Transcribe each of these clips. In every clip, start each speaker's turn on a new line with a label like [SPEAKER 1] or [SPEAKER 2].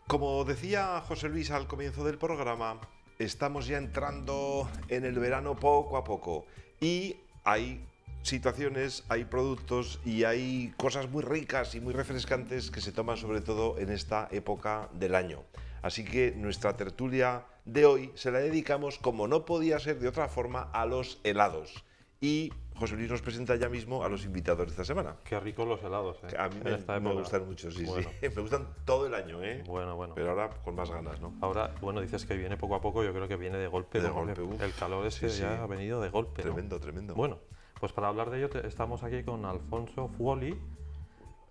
[SPEAKER 1] Como decía José Luis al comienzo del programa, estamos ya entrando en el verano poco a poco y hay situaciones, hay productos y hay cosas muy ricas y muy refrescantes que se toman sobre todo en esta época del año. Así que nuestra tertulia de hoy se la dedicamos, como no podía ser de otra forma, a los helados. Y José Luis nos presenta ya mismo a los invitados de esta semana.
[SPEAKER 2] Qué ricos los helados,
[SPEAKER 1] Que a mí me gustan mucho, sí,
[SPEAKER 2] Bueno.
[SPEAKER 1] sí. Me gustan todo el año, ¿eh?
[SPEAKER 2] Bueno.
[SPEAKER 1] Pero ahora con más ganas, ¿no?
[SPEAKER 2] Ahora, bueno, dices que viene poco a poco, yo creo que viene de golpe.
[SPEAKER 1] De
[SPEAKER 2] ¿no?
[SPEAKER 1] golpe, uf.
[SPEAKER 2] El calor este
[SPEAKER 1] Sí, sí.
[SPEAKER 2] ya ha venido de golpe, ¿no?
[SPEAKER 1] Tremendo, tremendo.
[SPEAKER 2] Bueno, pues para hablar de ello estamos aquí con Alfonso Fuoli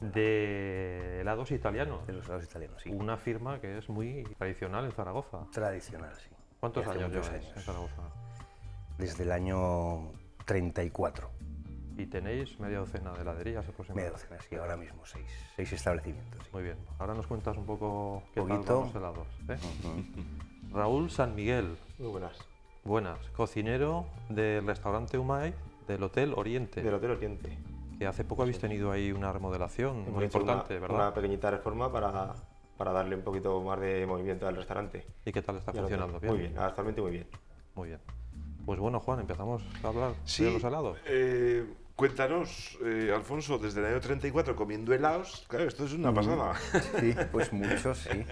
[SPEAKER 2] de Helados Italianos,
[SPEAKER 3] De los helados italianos, sí.
[SPEAKER 2] una firma que es muy tradicional en Zaragoza.
[SPEAKER 3] Tradicional, sí.
[SPEAKER 2] ¿Cuántos
[SPEAKER 3] Hace
[SPEAKER 2] años
[SPEAKER 3] muchos
[SPEAKER 2] lleváis en Zaragoza?
[SPEAKER 3] Desde el año 34.
[SPEAKER 2] Y tenéis media docena de heladerías
[SPEAKER 3] Media
[SPEAKER 2] aproximadamente.
[SPEAKER 3] docena, sí, ahora mismo seis establecimientos. Sí.
[SPEAKER 2] Muy bien. Ahora nos cuentas un poco qué tal
[SPEAKER 3] Poquito.
[SPEAKER 2] van los helados. Raúl San Miguel.
[SPEAKER 4] Muy buenas.
[SPEAKER 2] Buenas, cocinero del restaurante Umay del Hotel Oriente,
[SPEAKER 4] Del Hotel Oriente.
[SPEAKER 2] que hace poco habéis tenido ahí una remodelación
[SPEAKER 4] Hemos
[SPEAKER 2] muy
[SPEAKER 4] hecho
[SPEAKER 2] importante,
[SPEAKER 4] una
[SPEAKER 2] ¿verdad?
[SPEAKER 4] pequeñita reforma para darle un poquito más de movimiento al restaurante.
[SPEAKER 2] ¿Y qué tal está
[SPEAKER 4] Y al hotel.
[SPEAKER 2] funcionando? ¿Bien?
[SPEAKER 4] Muy bien, actualmente muy bien.
[SPEAKER 2] Muy bien. Pues bueno, Juan, empezamos a hablar
[SPEAKER 1] Sí,
[SPEAKER 2] de los helados.
[SPEAKER 1] Cuéntanos, Alfonso, desde el año 34 comiendo helados. Claro, esto es una pasada.
[SPEAKER 3] Sí, pues muchos, sí.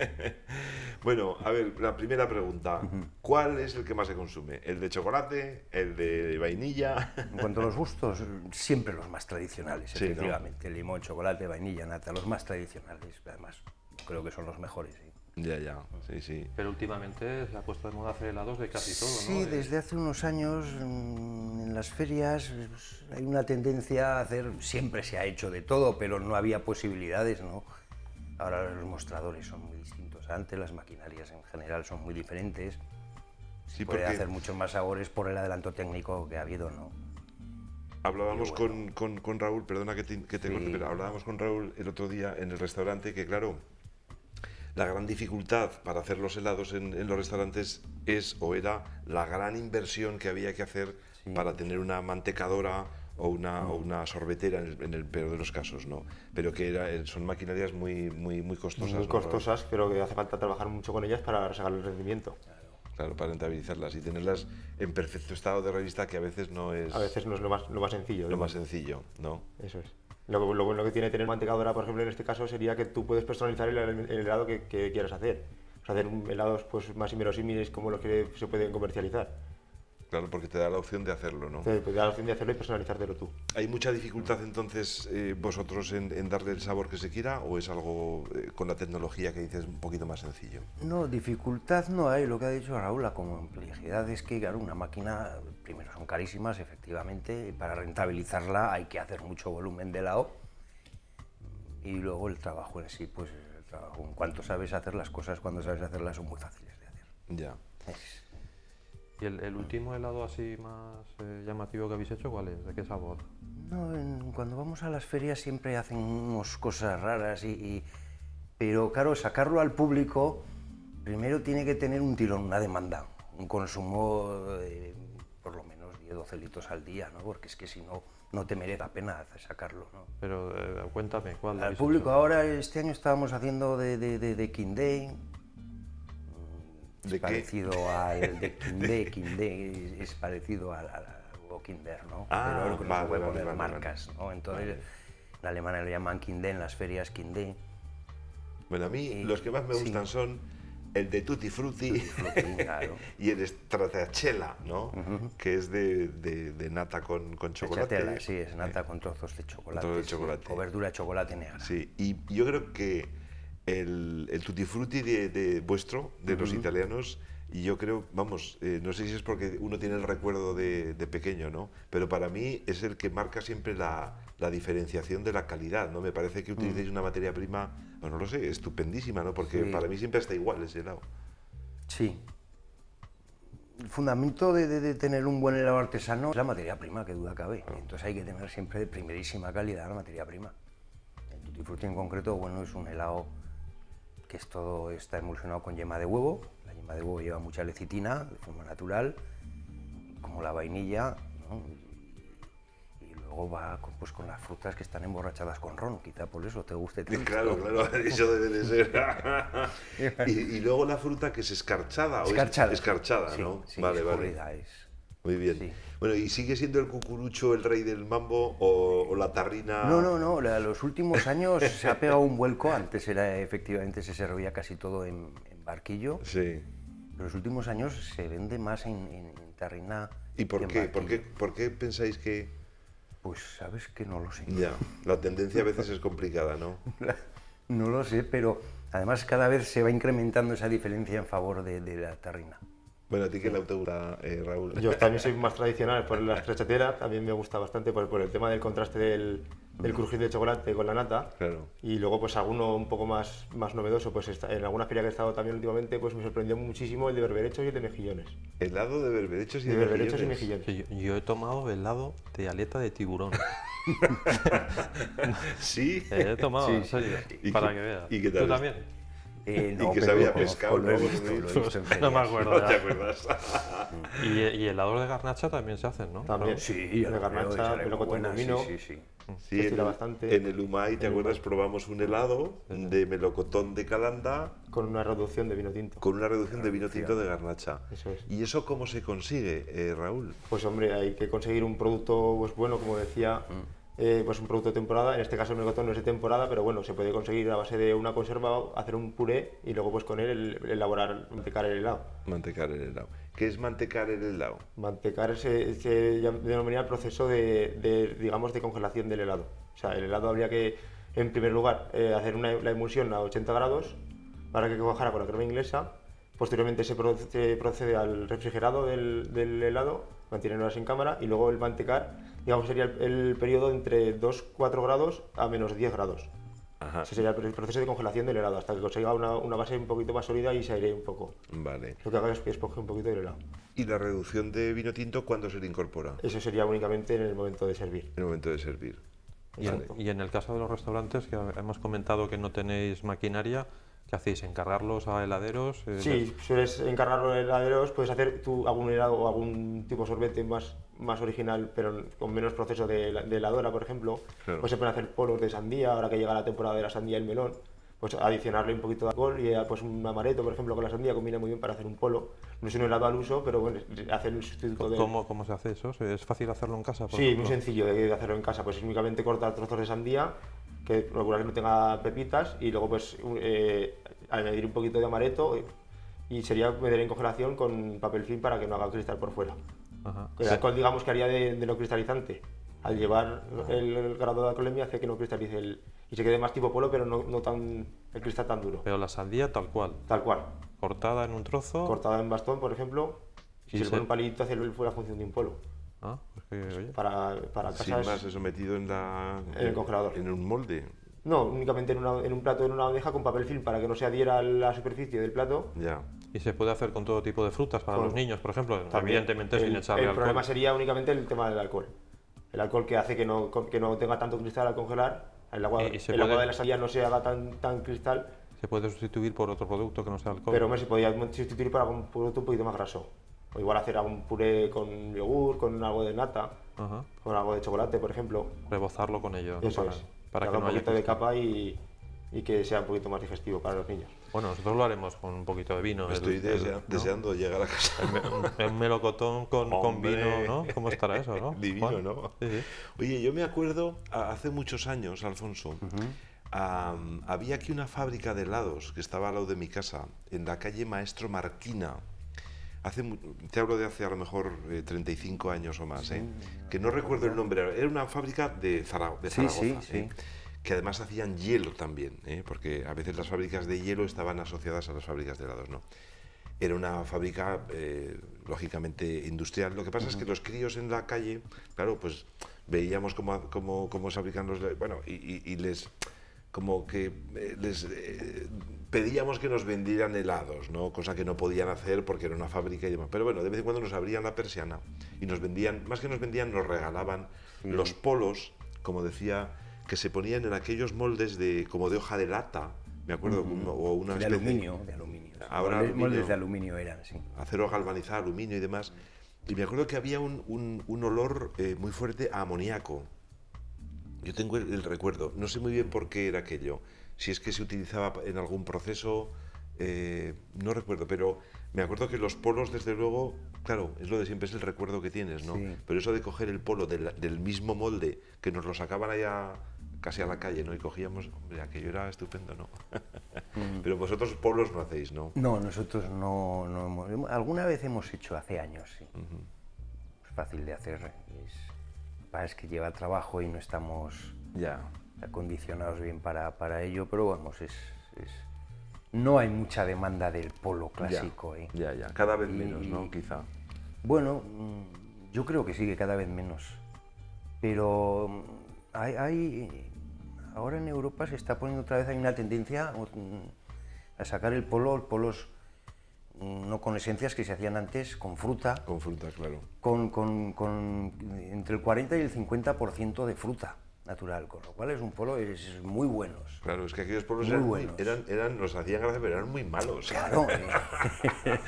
[SPEAKER 1] Bueno, a ver, la primera pregunta. ¿Cuál es el que más se consume? ¿El de chocolate? ¿El de vainilla?
[SPEAKER 3] En cuanto a los gustos, siempre los más tradicionales,
[SPEAKER 1] Sí, ¿no?
[SPEAKER 3] efectivamente. Limón, chocolate, vainilla, nata, los más tradicionales. Además, creo que son los mejores, sí.
[SPEAKER 1] Ya, sí, sí.
[SPEAKER 2] Pero últimamente se ha puesto de moda hacer helados de casi todo, ¿no?
[SPEAKER 3] Sí, desde hace unos años en las ferias hay una tendencia a hacer, siempre se ha hecho de todo, pero no había posibilidades, ¿no? Ahora los mostradores son muy distintos a antes, las maquinarias en general son muy diferentes.
[SPEAKER 1] Sí,
[SPEAKER 3] Se puede
[SPEAKER 1] porque
[SPEAKER 3] hacer muchos más sabores por el adelanto técnico que ha habido, ¿no?
[SPEAKER 1] hablábamos
[SPEAKER 3] Y bueno.
[SPEAKER 1] con Raúl, perdona que te
[SPEAKER 3] Sí.
[SPEAKER 1] corte, pero hablábamos con Raúl el otro día en el restaurante que, claro, la gran dificultad para hacer los helados en los restaurantes es o era la gran inversión que había que hacer para tener una mantecadora o una sorbetera en el peor de los casos, ¿no? Pero que son maquinarias muy costosas.
[SPEAKER 4] Muy
[SPEAKER 1] ¿no?
[SPEAKER 4] costosas, pero que hace falta trabajar mucho con ellas para sacar el rendimiento.
[SPEAKER 1] Claro, para rentabilizarlas y tenerlas en perfecto estado de revista, que a veces no es
[SPEAKER 4] A veces no es lo más sencillo.
[SPEAKER 1] lo más sencillo, ¿no?
[SPEAKER 4] Eso es. Lo bueno que tiene tener mantecadora, por ejemplo, en este caso, sería que tú puedes personalizar el helado que quieras hacer. O sea, hacer helados pues, más inverosímiles como los que se pueden comercializar.
[SPEAKER 1] Claro, porque te da la opción de hacerlo, ¿no?
[SPEAKER 4] Te da la opción de hacerlo y personalizártelo tú.
[SPEAKER 1] ¿Hay mucha dificultad entonces vosotros en darle el sabor que se quiera o es algo con la tecnología que dices un poquito más sencillo?
[SPEAKER 3] No, dificultad no hay, lo que ha dicho Raúl, la complejidad es que, claro, una máquina, primero son carísimas, efectivamente, y para rentabilizarla hay que hacer mucho volumen de helado, y luego el trabajo en sí, pues el trabajo, en cuanto sabes hacer las cosas, cuando sabes hacerlas son muy fáciles de hacer.
[SPEAKER 1] Ya.
[SPEAKER 2] ¿Y el último helado así más llamativo que habéis hecho, cuál es? ¿De qué sabor?
[SPEAKER 3] No, cuando vamos a las ferias siempre hacen unas cosas raras, pero claro, sacarlo al público primero tiene que tener un tirón, una demanda, un consumo de por lo menos 10-12 litros al día, ¿no? Porque es que si no, no te merece la pena sacarlo, ¿no?
[SPEAKER 2] Pero cuéntame, ¿cuál
[SPEAKER 3] Al
[SPEAKER 2] habéis
[SPEAKER 3] público
[SPEAKER 2] hecho?
[SPEAKER 3] ahora, este año estábamos haciendo de Kindé,
[SPEAKER 1] ¿De
[SPEAKER 3] es
[SPEAKER 1] qué?
[SPEAKER 3] parecido al de Kindé es parecido al huevo Kinder, ¿no?
[SPEAKER 1] Ah,
[SPEAKER 3] pero no
[SPEAKER 1] vale,
[SPEAKER 3] se puede
[SPEAKER 1] vale,
[SPEAKER 3] poner
[SPEAKER 1] vale,
[SPEAKER 3] marcas, ¿no? Entonces, en Alemania le llaman Kindé, en las ferias Kindé.
[SPEAKER 1] Bueno, a mí
[SPEAKER 3] Y-
[SPEAKER 1] los que más me
[SPEAKER 3] sí.
[SPEAKER 1] gustan son el de Tutti Frutti,
[SPEAKER 3] Claro.
[SPEAKER 1] y el Stracciatella, ¿no? Que es de nata con chocolate.
[SPEAKER 3] Stracciatella, sí, es nata con trozos de chocolate.
[SPEAKER 1] trozos de
[SPEAKER 3] sí,
[SPEAKER 1] chocolate.
[SPEAKER 3] o verdura de chocolate negra.
[SPEAKER 1] Sí, y yo creo que el Tutti Frutti de vuestro, de los italianos, y yo creo, vamos, no sé si es porque uno tiene el recuerdo de pequeño, ¿no? Pero para mí es el que marca siempre la diferenciación de la calidad, ¿no? Me parece que utilicéis una materia prima, bueno, no lo sé, estupendísima, ¿no? Porque
[SPEAKER 3] Sí.
[SPEAKER 1] para mí siempre está igual ese helado.
[SPEAKER 3] Sí. El fundamento de tener un buen helado artesano es la materia prima, que duda cabe. Entonces hay que tener siempre de primerísima calidad la materia prima. El Tutti Frutti en concreto, bueno, es un helado que está emulsionado con yema de huevo. La yema de huevo lleva mucha lecitina de forma natural, como la vainilla, ¿no? Y luego luego va pues, con las frutas que están emborrachadas con ron, quizá por eso te guste tanto.
[SPEAKER 1] Claro, claro, eso debe de ser. y luego la fruta que es escarchada.
[SPEAKER 3] Escarchada.
[SPEAKER 1] Escarchada,
[SPEAKER 3] Sí,
[SPEAKER 1] ¿no?
[SPEAKER 3] sí,
[SPEAKER 1] Vale,
[SPEAKER 3] escurrida,
[SPEAKER 1] vale.
[SPEAKER 3] es.
[SPEAKER 1] Muy bien.
[SPEAKER 3] Sí.
[SPEAKER 1] Bueno, ¿y sigue siendo el cucurucho el rey del mambo o la tarrina?
[SPEAKER 3] No, los últimos años se ha pegado un vuelco, antes era efectivamente se servía casi todo en barquillo,
[SPEAKER 1] Sí.
[SPEAKER 3] pero los últimos años se vende más en tarrina.
[SPEAKER 1] ¿Y por
[SPEAKER 3] que en
[SPEAKER 1] qué?
[SPEAKER 3] barquillo.
[SPEAKER 1] ¿Por qué pensáis que...?
[SPEAKER 3] Pues sabes que no lo sé.
[SPEAKER 1] Ya, la tendencia a veces es complicada, ¿no?
[SPEAKER 3] No lo sé, pero además cada vez se va incrementando esa diferencia en favor de la tarrina.
[SPEAKER 1] Bueno, ¿a ti qué le gusta, Raúl?
[SPEAKER 4] Yo también soy más tradicional por la stracciatella, también me gusta bastante por el tema del contraste del crujir de chocolate con la nata.
[SPEAKER 1] Claro.
[SPEAKER 4] Y luego pues alguno un poco más novedoso, pues en alguna feria que he estado también últimamente, pues me sorprendió muchísimo el de berberechos y el de mejillones.
[SPEAKER 1] Helado de berberechos y
[SPEAKER 4] De
[SPEAKER 1] de
[SPEAKER 4] berberechos y
[SPEAKER 1] mejillones.
[SPEAKER 4] mejillones.
[SPEAKER 2] Sí, yo he tomado helado de aleta de tiburón.
[SPEAKER 1] ¿Sí?
[SPEAKER 2] He tomado,
[SPEAKER 3] Sí,
[SPEAKER 2] en
[SPEAKER 3] sí.
[SPEAKER 2] serio,
[SPEAKER 1] ¿Y
[SPEAKER 2] para
[SPEAKER 1] qué-
[SPEAKER 2] que veas.
[SPEAKER 1] y qué tal
[SPEAKER 2] ¿Tú
[SPEAKER 1] es?
[SPEAKER 2] también?
[SPEAKER 3] No,
[SPEAKER 1] que
[SPEAKER 3] pero
[SPEAKER 1] sabía
[SPEAKER 3] lo
[SPEAKER 1] pescado,
[SPEAKER 3] conozco, lo he
[SPEAKER 1] ¿no?
[SPEAKER 3] visto, lo he visto en
[SPEAKER 2] No me
[SPEAKER 3] ferias.
[SPEAKER 2] acuerdo.
[SPEAKER 1] ¿No te acuerdas?
[SPEAKER 2] Y helados de garnacha también se hacen, ¿no?
[SPEAKER 4] También.
[SPEAKER 3] Sí,
[SPEAKER 4] de
[SPEAKER 3] ya lo
[SPEAKER 4] garnacha,
[SPEAKER 3] creo, sale
[SPEAKER 4] pero
[SPEAKER 3] muy
[SPEAKER 4] con
[SPEAKER 3] buena,
[SPEAKER 4] vino.
[SPEAKER 3] sí.
[SPEAKER 1] Sí,
[SPEAKER 4] Que
[SPEAKER 1] en
[SPEAKER 4] estira
[SPEAKER 1] el,
[SPEAKER 4] bastante.
[SPEAKER 1] en el Umay, ¿te acuerdas? Probamos un helado de melocotón de calanda
[SPEAKER 4] Con una reducción de vino tinto.
[SPEAKER 1] con una reducción de vino tinto de garnacha.
[SPEAKER 4] Eso es.
[SPEAKER 1] ¿Y eso cómo se consigue, Raúl?
[SPEAKER 4] Pues hombre, hay que conseguir un producto pues, bueno, como decía, pues un producto de temporada. En este caso el melocotón no es de temporada, pero bueno, se puede conseguir a base de una conserva, hacer un puré y luego pues con él elaborar, mantecar el helado.
[SPEAKER 1] Mantecar el helado. ¿Qué es mantecar el helado?
[SPEAKER 4] Mantecar se denomina el proceso digamos, de congelación del helado. O sea, el helado habría que, en primer lugar, hacer la emulsión a 80 grados para que cuajara con la crema inglesa. Posteriormente se procede al refrigerado del helado, manteniéndolo sin cámara, y luego el mantecar, digamos, sería el periodo entre 2-4 grados a menos 10 grados.
[SPEAKER 1] Ajá.
[SPEAKER 4] Ese sería el proceso de congelación del helado, hasta que consiga una base un poquito más sólida y se airee un poco.
[SPEAKER 1] Vale.
[SPEAKER 4] Lo que haga es que esponje un poquito del helado.
[SPEAKER 1] ¿Y la reducción de vino tinto cuándo se le incorpora?
[SPEAKER 4] Eso sería únicamente en el momento de servir.
[SPEAKER 1] En el momento de servir.
[SPEAKER 2] Y en el caso de los restaurantes, que hemos comentado que no tenéis maquinaria, ¿qué hacéis? ¿Encargarlos a heladeros?
[SPEAKER 4] Sí, sueles encargarlo en heladeros, puedes hacer tú algún helado o algún tipo de sorbete más original, pero con menos proceso de heladora, por ejemplo.
[SPEAKER 1] Claro.
[SPEAKER 4] Pues se pueden hacer polos de sandía, ahora que llega la temporada de la sandía y el melón, pues adicionarle un poquito de alcohol y pues un amaretto, por ejemplo, con la sandía combina muy bien para hacer un polo. No es un helado al uso, pero bueno, hacer un sustituto de...
[SPEAKER 2] ¿Cómo se hace eso? ¿Es fácil hacerlo en casa? por
[SPEAKER 4] Sí,
[SPEAKER 2] ejemplo?
[SPEAKER 4] muy sencillo de hacerlo en casa, pues únicamente cortar trozos de sandía, que procurar que no tenga pepitas, y luego pues añadir un poquito de amaretto y sería meter en congelación con papel film para que no haga cristal por fuera.
[SPEAKER 2] Ajá.
[SPEAKER 4] El alcohol, digamos, que haría de no cristalizante. Al llevar el grado de alcoholemia hace que no cristalice y se quede más tipo polo, pero no tan el cristal tan duro.
[SPEAKER 2] Pero la sandía tal cual,
[SPEAKER 4] Tal cual.
[SPEAKER 2] cortada en un trozo.
[SPEAKER 4] Cortada en bastón, por ejemplo, si
[SPEAKER 2] Y
[SPEAKER 4] se le
[SPEAKER 2] se-
[SPEAKER 4] pone un palito hace la función de un polo.
[SPEAKER 2] Ah, pues que, oye.
[SPEAKER 4] Para
[SPEAKER 1] Sin
[SPEAKER 4] casas...
[SPEAKER 1] más, eso metido en
[SPEAKER 4] En el congelador.
[SPEAKER 1] En un molde.
[SPEAKER 4] No, únicamente en un plato, en una bandeja con papel film para que no se adhiera a la superficie del plato.
[SPEAKER 1] Ya.
[SPEAKER 2] Y se puede hacer con todo tipo de frutas para
[SPEAKER 4] Con-
[SPEAKER 2] los niños, por ejemplo,
[SPEAKER 4] También.
[SPEAKER 2] evidentemente sin
[SPEAKER 4] el
[SPEAKER 2] echarle alcohol.
[SPEAKER 4] problema sería únicamente el tema del alcohol. El alcohol que hace que no tenga tanto cristal al congelar. El agua,
[SPEAKER 2] Y se
[SPEAKER 4] el agua
[SPEAKER 2] puede-
[SPEAKER 4] de la sandía no se haga tan cristal,
[SPEAKER 2] Se puede sustituir por otro producto que no sea alcohol.
[SPEAKER 4] pero hombre, se podría sustituir por algún producto un poquito más graso. O igual hacer algún puré con yogur, con algo de nata,
[SPEAKER 2] Ajá.
[SPEAKER 4] con algo de chocolate, por ejemplo.
[SPEAKER 2] Rebozarlo con ello. ¿no?
[SPEAKER 4] Eso
[SPEAKER 2] para,
[SPEAKER 4] es.
[SPEAKER 2] para
[SPEAKER 4] Que
[SPEAKER 2] que
[SPEAKER 4] haga
[SPEAKER 2] no
[SPEAKER 4] un
[SPEAKER 2] haya
[SPEAKER 4] poquito de
[SPEAKER 2] cristal.
[SPEAKER 4] capa y que sea un poquito más digestivo para los niños.
[SPEAKER 2] Bueno, nosotros lo haremos con un poquito de vino.
[SPEAKER 1] Estoy
[SPEAKER 2] ¿no?
[SPEAKER 1] deseando llegar a casa.
[SPEAKER 2] Un melocotón con
[SPEAKER 1] Hombre.
[SPEAKER 2] vino, ¿no? ¿Cómo estará eso, no?
[SPEAKER 1] Divino,
[SPEAKER 2] Juan?
[SPEAKER 1] ¿no?
[SPEAKER 2] Sí, sí.
[SPEAKER 1] Oye, yo me acuerdo, hace muchos años, Alfonso, había aquí una fábrica de helados que estaba al lado de mi casa, en la calle Maestro Marquina. Te hablo de hace a lo mejor 35 años o más, que no recuerdo el nombre. Era una fábrica de Zaragoza,
[SPEAKER 3] sí.
[SPEAKER 1] que además hacían hielo también, porque a veces las fábricas de hielo estaban asociadas a las fábricas de helados, ¿no? Era una fábrica, lógicamente, industrial. Lo que pasa es que los críos en la calle, claro, pues veíamos cómo se fabrican los... Bueno, y les... como que les pedíamos que nos vendieran helados, ¿no? Cosa que no podían hacer porque era una fábrica y demás. Pero bueno, de vez en cuando nos abrían la persiana y nos vendían, más que nos vendían, nos regalaban los polos, como decía, que se ponían en aquellos moldes como de hoja de lata, me acuerdo, o una
[SPEAKER 3] De
[SPEAKER 1] especie
[SPEAKER 3] aluminio.
[SPEAKER 1] Ahora
[SPEAKER 3] Moldes
[SPEAKER 1] aluminio.
[SPEAKER 3] de aluminio eran, sí.
[SPEAKER 1] acero galvanizado, aluminio y demás. Y me acuerdo que había un olor muy fuerte a amoníaco. Yo tengo el recuerdo, no sé muy bien por qué era aquello, si es que se utilizaba en algún proceso, no recuerdo, pero me acuerdo que los polos, desde luego, claro, es lo de siempre, es el recuerdo que tienes, ¿no?
[SPEAKER 3] Sí.
[SPEAKER 1] Pero eso de coger el polo del mismo molde, que nos lo sacaban allá casi a la calle, ¿no? Y cogíamos, hombre, aquello era estupendo, ¿no? Pero vosotros polos no hacéis, ¿no?
[SPEAKER 3] No, nosotros no alguna vez hemos hecho, hace años, sí. Es fácil de hacer, es que lleva trabajo y no estamos
[SPEAKER 1] Ya.
[SPEAKER 3] acondicionados bien para ello, pero vamos, no hay mucha demanda del polo clásico.
[SPEAKER 1] Ya, cada vez menos, ¿no?
[SPEAKER 3] Y-
[SPEAKER 1] Quizá.
[SPEAKER 3] Bueno, yo creo que sí, que cada vez menos. Pero ahora en Europa se está poniendo otra vez, hay una tendencia a sacar el polo, polos no con esencias que se hacían antes, con fruta,
[SPEAKER 1] Con fruta, claro.
[SPEAKER 3] con entre el 40 y el 50% de fruta natural, con lo cual es un polo es muy buenos.
[SPEAKER 1] Claro, es que aquellos polos
[SPEAKER 3] Muy buenos.
[SPEAKER 1] nos hacían gracia, pero eran muy malos.
[SPEAKER 3] Claro,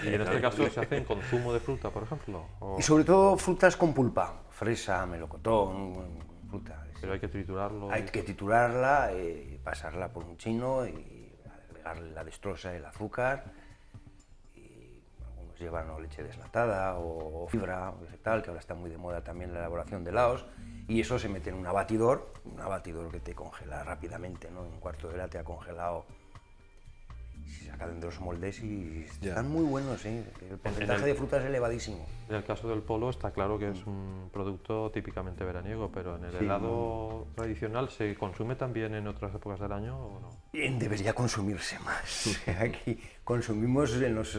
[SPEAKER 2] Y en este caso se hace en consumo de fruta, por ejemplo.
[SPEAKER 3] y sobre todo frutas con pulpa, fresa, melocotón, fruta.
[SPEAKER 2] Pero hay que triturarlo.
[SPEAKER 3] Hay que triturarla, pasarla por un chino y agregarle la destrosa, el azúcar. Y algunos llevan o leche desnatada o fibra vegetal, que ahora está muy de moda también la elaboración de helados. Y eso se mete en un abatidor que te congela rápidamente, ¿no? En un cuarto de hora te ha congelado. Se sacan de los moldes y
[SPEAKER 1] Ya.
[SPEAKER 3] están muy buenos, ¿eh? El porcentaje de fruta es elevadísimo.
[SPEAKER 2] En el caso del polo está claro que es un producto típicamente veraniego, pero en el
[SPEAKER 3] Sí.
[SPEAKER 2] helado tradicional ¿se consume también en otras épocas del año o no?
[SPEAKER 3] Debería consumirse más. Aquí consumimos, en los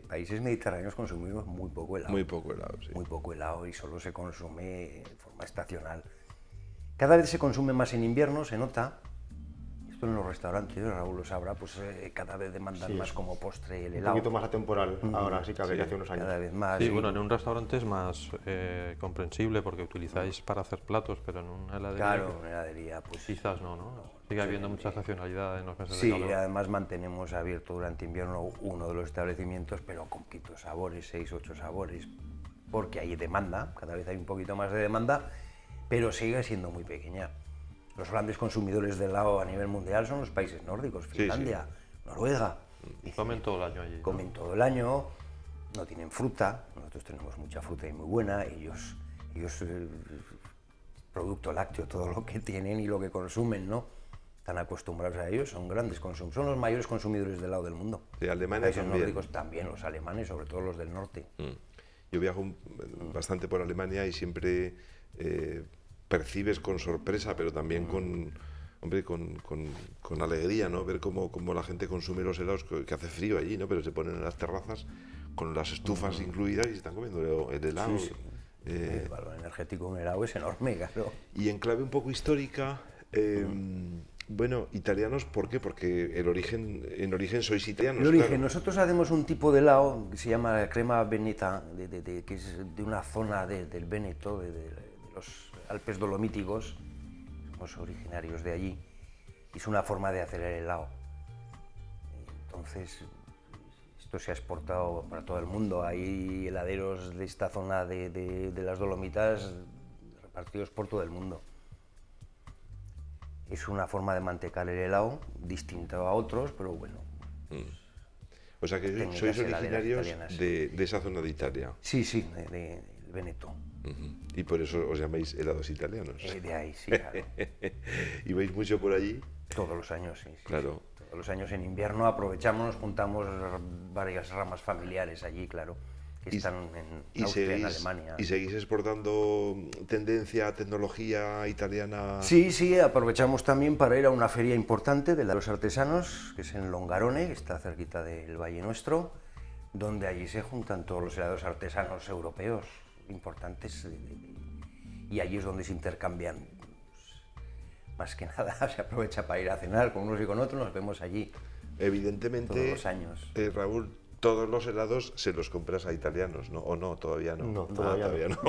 [SPEAKER 3] países mediterráneos consumimos muy poco helado.
[SPEAKER 1] Muy poco helado, sí.
[SPEAKER 3] Muy poco helado y solo se consume de forma estacional. Cada vez se consume más en invierno, se nota. Esto en los restaurantes, Raúl lo sabrá, pues cada vez demandan
[SPEAKER 4] Sí.
[SPEAKER 3] más como postre el
[SPEAKER 4] Un
[SPEAKER 3] helado.
[SPEAKER 4] poquito más atemporal ahora, sí que habría que hace unos
[SPEAKER 3] Cada
[SPEAKER 4] años.
[SPEAKER 3] vez más.
[SPEAKER 2] Sí,
[SPEAKER 3] y-
[SPEAKER 2] bueno, en un restaurante es más comprensible porque utilizáis para hacer platos, pero en una heladería
[SPEAKER 3] Claro, una heladería, pues
[SPEAKER 2] quizás no. Sigue habiendo mucha estacionalidad en los meses
[SPEAKER 3] sí,
[SPEAKER 2] de calor.
[SPEAKER 3] además mantenemos abierto durante invierno uno de los establecimientos, pero con poquitos sabores, 6, 8 sabores, porque hay demanda, cada vez hay un poquito más de demanda, pero sigue siendo muy pequeña. Los grandes consumidores de helado a nivel mundial son los países nórdicos,
[SPEAKER 1] sí.
[SPEAKER 3] Finlandia, Noruega.
[SPEAKER 2] Comen todo el año allí, ¿no?
[SPEAKER 3] Comen todo el año, no tienen fruta, nosotros tenemos mucha fruta y muy buena, ellos producto lácteo, todo lo que tienen y lo que consumen, ¿no? Están acostumbrados a ellos, son grandes consumidores, son los mayores consumidores de helado del mundo.
[SPEAKER 1] De Alemania
[SPEAKER 3] Países
[SPEAKER 1] también.
[SPEAKER 3] nórdicos también, los alemanes, sobre todo los del norte.
[SPEAKER 1] Yo viajo bastante por Alemania y siempre percibes con sorpresa, pero también con alegría, ¿no? Ver cómo la gente consume los helados, que hace frío allí, ¿no? Pero se ponen en las terrazas con las estufas incluidas y se están comiendo el helado.
[SPEAKER 3] Sí, sí. El valor energético de un helado es enorme, claro.
[SPEAKER 1] Y en clave un poco histórica, bueno, italianos, ¿por qué? Porque en origen sois italianos.
[SPEAKER 3] El origen,
[SPEAKER 1] claro.
[SPEAKER 3] nosotros hacemos un tipo de helado que se llama crema veneta, que es de una zona del Véneto, de los Alpes Dolomíticos, somos originarios de allí, y es una forma de hacer el helado. Entonces, esto se ha exportado para todo el mundo, hay heladeros de esta zona de las Dolomitas repartidos por todo el mundo. Es una forma de mantecar el helado, distinto a otros, pero bueno.
[SPEAKER 1] O sea que
[SPEAKER 3] técnicas
[SPEAKER 1] sois
[SPEAKER 3] heladeras
[SPEAKER 1] originarios
[SPEAKER 3] italianas.
[SPEAKER 1] de esa zona de Italia.
[SPEAKER 3] Sí, sí, del Véneto.
[SPEAKER 1] Y por eso os llamáis helados italianos.
[SPEAKER 3] De ahí, sí, claro.
[SPEAKER 1] ¿Y vais mucho por allí?
[SPEAKER 3] Todos los años, sí.
[SPEAKER 1] Claro.
[SPEAKER 3] Todos los años en invierno aprovechamos, nos juntamos varias ramas familiares allí, claro, que están en Austria, en Alemania.
[SPEAKER 1] ¿Y seguís exportando tendencia, tecnología italiana?
[SPEAKER 3] Sí, sí, aprovechamos también para ir a una feria importante de los artesanos, que es en Longarone, que está cerquita del Valle Nuestro, donde allí se juntan todos los helados artesanos europeos importantes y allí es donde se intercambian. Más que nada se aprovecha para ir a cenar con unos y con otros, nos vemos allí
[SPEAKER 1] Evidentemente,
[SPEAKER 3] todos los años.
[SPEAKER 1] Raúl, todos los helados se los compras a italianos, ¿no? ¿O no? Todavía no.
[SPEAKER 4] No, todavía
[SPEAKER 1] no.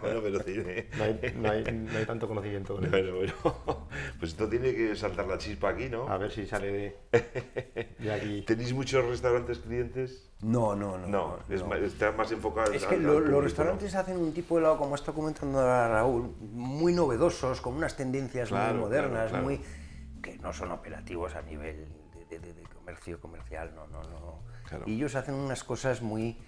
[SPEAKER 1] Bueno, pero tiene...
[SPEAKER 4] No hay tanto conocimiento con
[SPEAKER 1] Bueno, pues esto tiene que saltar la chispa aquí, ¿no?
[SPEAKER 4] A ver si sale de aquí.
[SPEAKER 1] ¿Tenéis muchos restaurantes clientes?
[SPEAKER 3] No.
[SPEAKER 1] Está más enfocado
[SPEAKER 3] Es que
[SPEAKER 1] al
[SPEAKER 3] los
[SPEAKER 1] público,
[SPEAKER 3] restaurantes hacen un tipo de helado, como está comentando ahora Raúl, muy novedosos, con unas tendencias muy modernas,
[SPEAKER 1] claro.
[SPEAKER 3] muy que no son operativos a nivel de comercial, no.
[SPEAKER 1] Claro.
[SPEAKER 3] Y ellos hacen unas cosas muy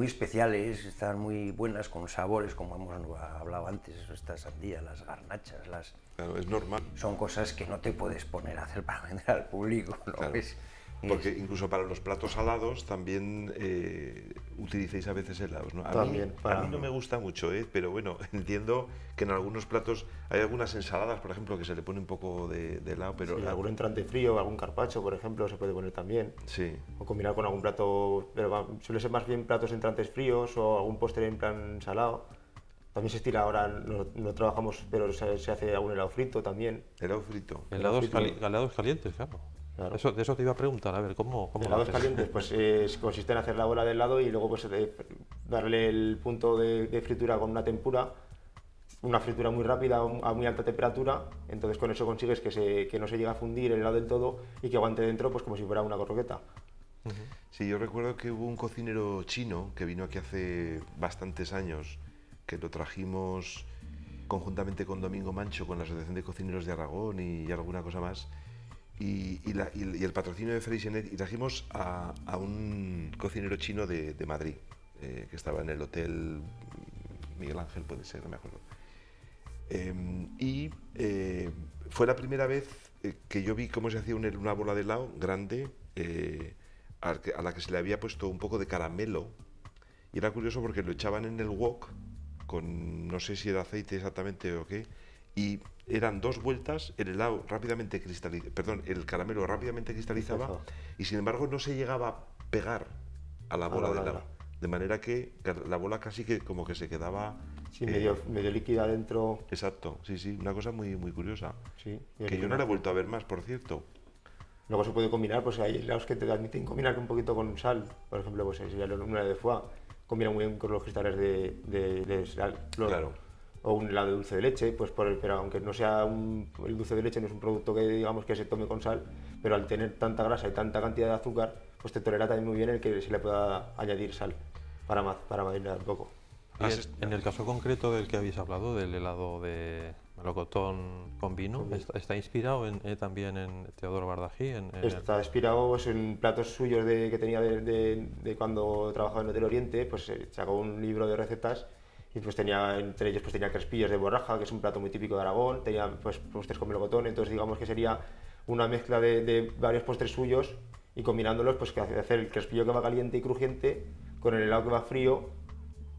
[SPEAKER 3] especiales, están muy buenas, con sabores, como hemos hablado antes, esta sandía, las garnachas,
[SPEAKER 1] Claro, es normal.
[SPEAKER 3] son cosas que no te puedes poner a hacer para vender al público, ¿no?
[SPEAKER 1] Claro. Porque incluso para los platos salados también utilicéis a veces helados, ¿no? A mí no me gusta mucho, pero bueno, entiendo que en algunos platos hay algunas ensaladas, por ejemplo, que se le pone un poco de helado, pero...
[SPEAKER 4] Sí, algún entrante frío, algún carpaccio, por ejemplo, se puede poner también.
[SPEAKER 1] Sí.
[SPEAKER 4] O combinar con algún plato, pero suele ser más bien platos entrantes fríos o algún postre en plan salado. También se estila ahora, no trabajamos, pero se hace algún helado frito también.
[SPEAKER 1] Helado frito.
[SPEAKER 2] Helados calientes, claro.
[SPEAKER 4] Claro.
[SPEAKER 2] De eso te iba a preguntar, a ver, ¿cómo
[SPEAKER 4] Helados calientes, pues consiste en hacer la bola de helado y luego pues darle el punto de fritura con una tempura, una fritura muy rápida a muy alta temperatura, entonces con eso consigues que no se llegue a fundir el helado del todo y que aguante dentro pues como si fuera una croqueta.
[SPEAKER 1] Sí, yo recuerdo que hubo un cocinero chino que vino aquí hace bastantes años, que lo trajimos conjuntamente con Domingo Mancho, con la Asociación de Cocineros de Aragón y alguna cosa más, y el patrocinio de Freixenet, y trajimos a un cocinero chino de Madrid, que estaba en el Hotel Miguel Ángel, puede ser, no me acuerdo. Fue la primera vez que yo vi cómo se hacía una bola de helado grande, a la que se le había puesto un poco de caramelo, y era curioso porque lo echaban en el wok con, no sé si era aceite exactamente o qué, y eran 2 vueltas, el helado rápidamente el caramelo rápidamente cristalizaba, y sin embargo no se llegaba a pegar a la bola de helado, de manera que la bola casi que como que se quedaba...
[SPEAKER 4] Sí, medio líquida dentro.
[SPEAKER 1] Exacto, sí, una cosa muy curiosa,
[SPEAKER 4] sí,
[SPEAKER 1] que yo no la he vuelto a ver más, por cierto.
[SPEAKER 4] Luego se puede combinar, pues hay helados que te admiten combinar un poquito con sal, por ejemplo, pues una de foie, combina muy bien con los cristales de sal.
[SPEAKER 1] Claro.
[SPEAKER 4] O un helado de dulce de leche, pues pero aunque no sea el dulce de leche no es un producto que digamos que se tome con sal, pero al tener tanta grasa y tanta cantidad de azúcar, pues te tolera también muy bien el que se le pueda añadir sal para marinar un poco.
[SPEAKER 2] En el caso concreto del que habéis hablado, del helado de melocotón con vino, ¿está inspirado también en Teodoro Bardají?
[SPEAKER 4] Está inspirado pues, en platos suyos que tenía de cuando trabajaba en Hotel Oriente, pues sacó un libro de recetas y pues entre ellos pues tenía crespillos de borraja, que es un plato muy típico de Aragón, tenía pues postres con melocotón, entonces digamos que sería una mezcla de varios postres suyos y combinándolos pues que hacer el crespillo que va caliente y crujiente con el helado que va frío.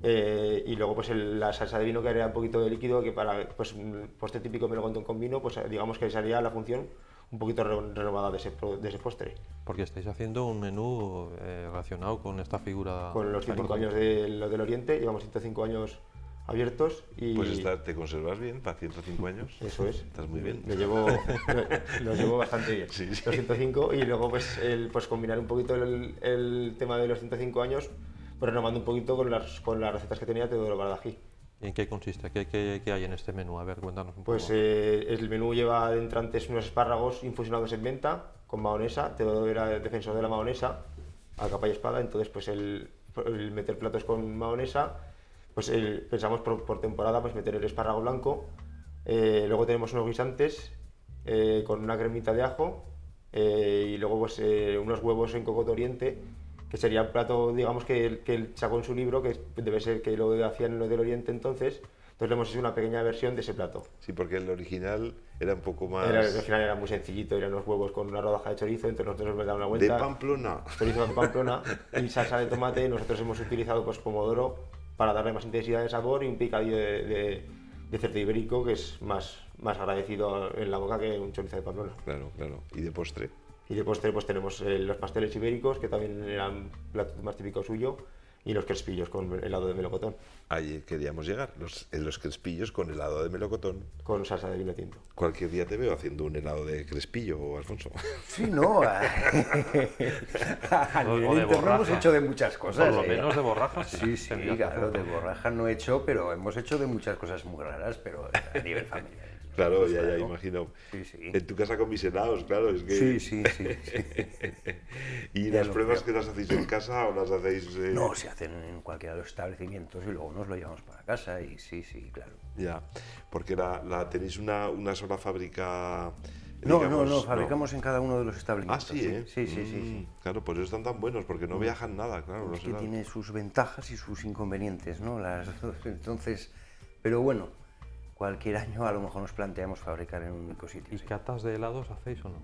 [SPEAKER 4] Y luego pues la salsa de vino que haría un poquito de líquido, que para pues, un postre típico melocotón con vino, pues digamos que sería la función un poquito renovada de ese postre.
[SPEAKER 2] Porque estáis haciendo un menú relacionado con esta figura...
[SPEAKER 4] Con los 105 años del Oriente, llevamos 105 años abiertos y...
[SPEAKER 1] Pues te conservas bien para 105 años.
[SPEAKER 4] Eso es.
[SPEAKER 1] Estás muy bien.
[SPEAKER 4] Lo llevo bastante bien.
[SPEAKER 1] Sí.
[SPEAKER 4] Los 105 y luego pues combinar un poquito el tema de los 105 años, pues renovando un poquito con las recetas que tenía Teodoro Bardají.
[SPEAKER 2] ¿Y en qué consiste? ¿Qué hay en este menú? A ver, cuéntanos un poco.
[SPEAKER 4] Pues el menú lleva de entrantes unos espárragos infusionados en menta con mahonesa. Teodoro era defensor de la mahonesa a capa y espada, entonces pues el meter platos con mahonesa, pues pensamos por temporada pues meter el espárrago blanco. Luego tenemos unos guisantes con una cremita de ajo y luego pues unos huevos en cocoto oriente, que sería un plato, digamos, que él sacó en su libro, que debe ser que lo hacían en lo del Oriente entonces le hemos hecho una pequeña versión de ese plato.
[SPEAKER 1] Sí, porque el original era un poco más...
[SPEAKER 4] El original era muy sencillito, eran unos huevos con una rodaja de chorizo, entonces nosotros hemos dado una vuelta...
[SPEAKER 1] De Pamplona.
[SPEAKER 4] Chorizo de Pamplona y salsa de tomate, nosotros hemos utilizado pues pomodoro para darle más intensidad de sabor y un picadillo de cerdo ibérico, que es más agradecido en la boca que un chorizo de Pamplona.
[SPEAKER 1] Claro. ¿Y de postre?
[SPEAKER 4] Y de postre pues tenemos los pasteles ibéricos, que también eran un plato más típico suyo, y los crespillos con helado de melocotón,
[SPEAKER 1] Ahí queríamos llegar, los crespillos con helado de melocotón.
[SPEAKER 4] con salsa de vino tinto.
[SPEAKER 1] Cualquier día te veo haciendo un helado de crespillo, Alfonso.
[SPEAKER 3] Sí, no. A
[SPEAKER 2] O
[SPEAKER 3] nivel
[SPEAKER 2] de
[SPEAKER 3] interno hemos
[SPEAKER 2] borraja.
[SPEAKER 3] hecho de muchas cosas.
[SPEAKER 2] Por lo menos de borraja,
[SPEAKER 3] Sí, sí,
[SPEAKER 2] tendrías que
[SPEAKER 3] claro, de
[SPEAKER 2] hacerlo.
[SPEAKER 3] borraja no he hecho, pero hemos hecho de muchas cosas muy raras, pero a nivel familiar.
[SPEAKER 1] Claro,
[SPEAKER 3] Pues
[SPEAKER 1] ya
[SPEAKER 3] claro.
[SPEAKER 1] imagino.
[SPEAKER 3] Sí, sí.
[SPEAKER 1] En tu casa con mis helados, claro, es que...
[SPEAKER 3] Sí, sí, sí.
[SPEAKER 1] ¿Y
[SPEAKER 3] Ya
[SPEAKER 1] las
[SPEAKER 3] lo
[SPEAKER 1] pruebas
[SPEAKER 3] creo.
[SPEAKER 1] que las hacéis en casa o las hacéis...?
[SPEAKER 3] No, se hacen en cualquiera de los establecimientos y luego nos lo llevamos para casa y sí, sí, claro.
[SPEAKER 1] Ya, porque tenéis una sola fábrica...
[SPEAKER 3] No,
[SPEAKER 1] digamos,
[SPEAKER 3] no, fabricamos en cada uno de los
[SPEAKER 1] Ah,
[SPEAKER 3] establecimientos.
[SPEAKER 1] sí, ¿eh?
[SPEAKER 3] Sí, sí, sí, sí.
[SPEAKER 1] Claro, por eso están tan buenos, porque no viajan nada, claro, los
[SPEAKER 3] Es que
[SPEAKER 1] helados.
[SPEAKER 3] tiene sus ventajas y sus inconvenientes, ¿no? Entonces, pero bueno, cualquier año a lo mejor nos planteamos fabricar en un único sitio.
[SPEAKER 2] ¿Y
[SPEAKER 3] sí.
[SPEAKER 2] catas de helados hacéis o no?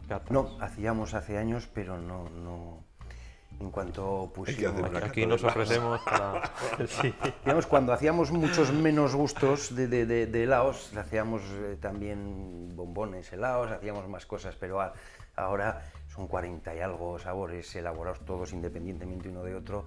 [SPEAKER 2] Catas.
[SPEAKER 3] No, hacíamos hace años, pero no. En cuanto
[SPEAKER 1] que hacer
[SPEAKER 3] pusimos.
[SPEAKER 1] una
[SPEAKER 2] Aquí nos ofrecemos para... Sí.
[SPEAKER 3] Digamos, cuando hacíamos muchos menos gustos de helados, hacíamos también bombones helados, hacíamos más cosas, pero ahora son 40 y algo sabores elaborados todos independientemente uno de otro.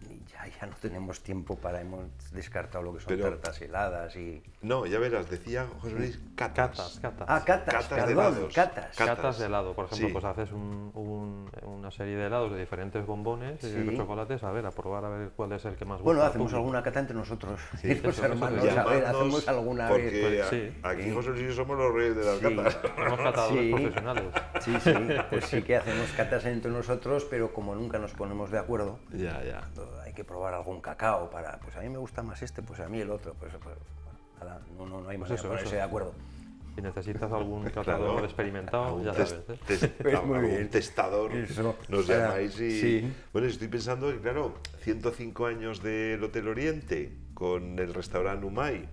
[SPEAKER 3] Y ya no tenemos tiempo hemos descartado lo que son
[SPEAKER 1] Pero-
[SPEAKER 3] tartas heladas y...
[SPEAKER 1] No, ya verás, decía José Luis, catas.
[SPEAKER 2] Catas.
[SPEAKER 3] Ah, catas,
[SPEAKER 1] Catas de
[SPEAKER 3] perdón,
[SPEAKER 1] helados.
[SPEAKER 3] catas.
[SPEAKER 2] Catas de helado, por ejemplo,
[SPEAKER 1] Sí.
[SPEAKER 2] pues haces una serie de helados de diferentes bombones y
[SPEAKER 3] Sí.
[SPEAKER 2] de chocolates, a probar a ver cuál es el que más gusta.
[SPEAKER 3] Bueno,
[SPEAKER 2] al
[SPEAKER 3] hacemos
[SPEAKER 2] público.
[SPEAKER 3] alguna cata entre nosotros, los
[SPEAKER 2] eso
[SPEAKER 3] hermanos,
[SPEAKER 2] es.
[SPEAKER 3] a ver,
[SPEAKER 1] Llamadnos,
[SPEAKER 3] hacemos alguna
[SPEAKER 1] porque
[SPEAKER 3] vez. pues,
[SPEAKER 2] sí.
[SPEAKER 1] aquí José Luis y yo somos los reyes de las
[SPEAKER 3] Sí.
[SPEAKER 1] catas.
[SPEAKER 2] Somos catadores
[SPEAKER 3] Sí.
[SPEAKER 2] profesionales.
[SPEAKER 3] Sí, sí, pues sí que hacemos catas entre nosotros, pero como nunca nos ponemos de acuerdo,
[SPEAKER 1] Ya, ya.
[SPEAKER 3] hay que probar algún cacao para, pues a mí me gusta más este, pues a mí el otro, pues bueno, nada, no hay manera
[SPEAKER 2] eso,
[SPEAKER 3] de ponerse
[SPEAKER 2] eso.
[SPEAKER 3] de acuerdo.
[SPEAKER 2] Si necesitas algún catador
[SPEAKER 1] Claro.
[SPEAKER 2] experimentado,
[SPEAKER 1] Algún
[SPEAKER 2] ya sabes. ¿eh?
[SPEAKER 3] Pues muy
[SPEAKER 1] algún
[SPEAKER 3] bien.
[SPEAKER 1] testador,
[SPEAKER 3] Eso.
[SPEAKER 1] nos
[SPEAKER 3] Ahora,
[SPEAKER 1] llamáis y...
[SPEAKER 3] sí.
[SPEAKER 1] Bueno, estoy pensando que, claro, 105 años del Hotel Oriente, con el restaurante Umay,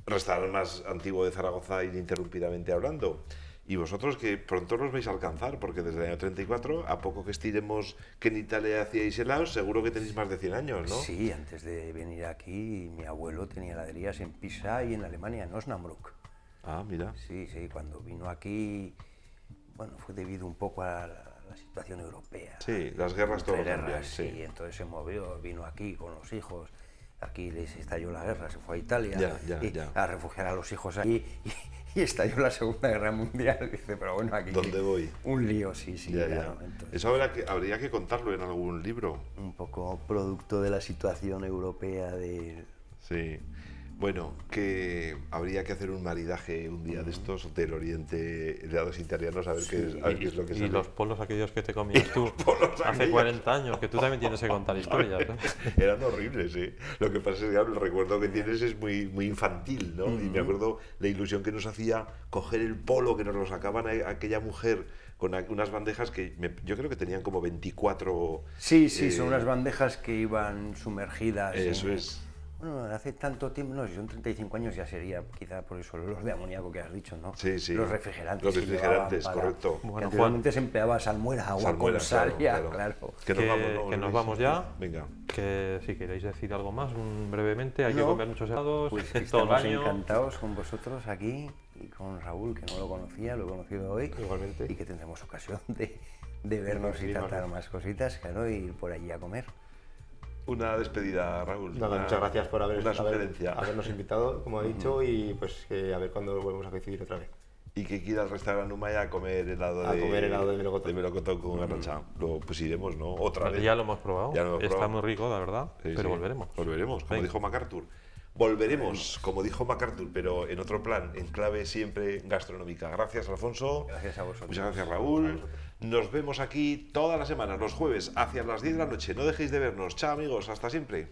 [SPEAKER 1] restaurante más antiguo de Zaragoza, ininterrumpidamente hablando, y vosotros que pronto los vais a alcanzar, porque desde el año 34, a poco que estiremos que en Italia hacíais helados, seguro que tenéis más de 100 años, ¿no?
[SPEAKER 3] Sí, antes de venir aquí, mi abuelo tenía heladerías en Pisa y en Alemania, en Osnabrück.
[SPEAKER 1] Ah, mira.
[SPEAKER 3] Sí, sí, cuando vino aquí, bueno, fue debido un poco a la situación europea.
[SPEAKER 1] Sí, las guerras todo lo
[SPEAKER 3] Entre
[SPEAKER 1] cambian,
[SPEAKER 3] guerras,
[SPEAKER 1] sí.
[SPEAKER 3] y entonces se movió, vino aquí con los hijos, aquí les estalló la guerra, se fue a Italia
[SPEAKER 1] Ya.
[SPEAKER 3] a refugiar a los hijos aquí y estalló la Segunda Guerra Mundial. Dice, pero bueno, aquí
[SPEAKER 1] ¿Dónde voy?
[SPEAKER 3] un lío, sí,
[SPEAKER 1] Ya,
[SPEAKER 3] claro.
[SPEAKER 1] ya.
[SPEAKER 3] Entonces,
[SPEAKER 1] Eso habría que contarlo en algún libro.
[SPEAKER 3] un poco producto de la situación europea de...
[SPEAKER 1] Sí. Bueno, que habría que hacer un maridaje un día de estos, Hotel Oriente, helados italianos, a ver, a ver qué es lo que
[SPEAKER 2] Y
[SPEAKER 1] sale.
[SPEAKER 2] los polos aquellos que te comías tú hace
[SPEAKER 1] aquellos.
[SPEAKER 2] 40 años, que tú también tienes que contar historias. ¿eh?
[SPEAKER 1] Eran horribles, sí. Lo que pasa es que claro, el recuerdo que tienes es muy infantil, ¿no? Y me acuerdo la ilusión que nos hacía coger el polo que nos lo sacaban aquella mujer con unas bandejas que yo creo que tenían como 24...
[SPEAKER 3] Sí, son unas bandejas que iban sumergidas.
[SPEAKER 1] Eso es.
[SPEAKER 3] Bueno, hace tanto tiempo, no, si son 35 años ya sería quizá por eso los de amoníaco que has dicho, ¿no?
[SPEAKER 1] Sí, sí.
[SPEAKER 3] Los refrigerantes.
[SPEAKER 1] Los
[SPEAKER 3] que
[SPEAKER 1] refrigerantes,
[SPEAKER 3] llevaban
[SPEAKER 1] correcto.
[SPEAKER 3] Que
[SPEAKER 2] Bueno,
[SPEAKER 3] anteriormente se empleaba salmuera, agua
[SPEAKER 1] Salmuera,
[SPEAKER 3] con sal,
[SPEAKER 1] claro.
[SPEAKER 3] claro.
[SPEAKER 1] Que nos vamos, ¿no?
[SPEAKER 2] Que nos
[SPEAKER 1] Luis?
[SPEAKER 2] vamos ya.
[SPEAKER 1] Venga.
[SPEAKER 2] Que si queréis decir algo más, brevemente, hay que
[SPEAKER 3] No,
[SPEAKER 2] comer muchos helados
[SPEAKER 3] Pues
[SPEAKER 2] todo el
[SPEAKER 3] estamos
[SPEAKER 2] año.
[SPEAKER 3] encantados con vosotros aquí y con Raúl, que no lo conocía, lo he conocido hoy.
[SPEAKER 4] Igualmente.
[SPEAKER 3] Y que tendremos ocasión de vernos y tratar más cositas, claro, y ir por allí a comer.
[SPEAKER 1] Una despedida, Raúl.
[SPEAKER 4] Nada, muchas gracias por
[SPEAKER 1] una sugerencia.
[SPEAKER 4] habernos invitado, como ha dicho, y pues que a ver cuándo volvemos a coincidir otra vez.
[SPEAKER 1] Y que quiera al restaurante Umaya a comer helado
[SPEAKER 4] A comer helado de melocotón.
[SPEAKER 1] de melocotón con garnacha. Luego pues iremos, ¿no? Otra vez.
[SPEAKER 2] Ya lo hemos probado.
[SPEAKER 1] Ya lo hemos
[SPEAKER 2] Está
[SPEAKER 1] probado.
[SPEAKER 2] muy rico, la verdad.
[SPEAKER 1] Sí,
[SPEAKER 2] pero
[SPEAKER 1] sí.
[SPEAKER 2] volveremos.
[SPEAKER 1] Volveremos, como
[SPEAKER 2] Venga.
[SPEAKER 1] dijo MacArthur. Volveremos, como dijo MacArthur, pero en otro plan, en clave siempre gastronómica. Gracias, Alfonso.
[SPEAKER 3] Gracias a vosotros.
[SPEAKER 1] Muchas gracias, Raúl. Nos vemos aquí todas las semanas, los jueves, hacia las 10 de la noche. No dejéis de vernos. Chao, amigos. Hasta siempre.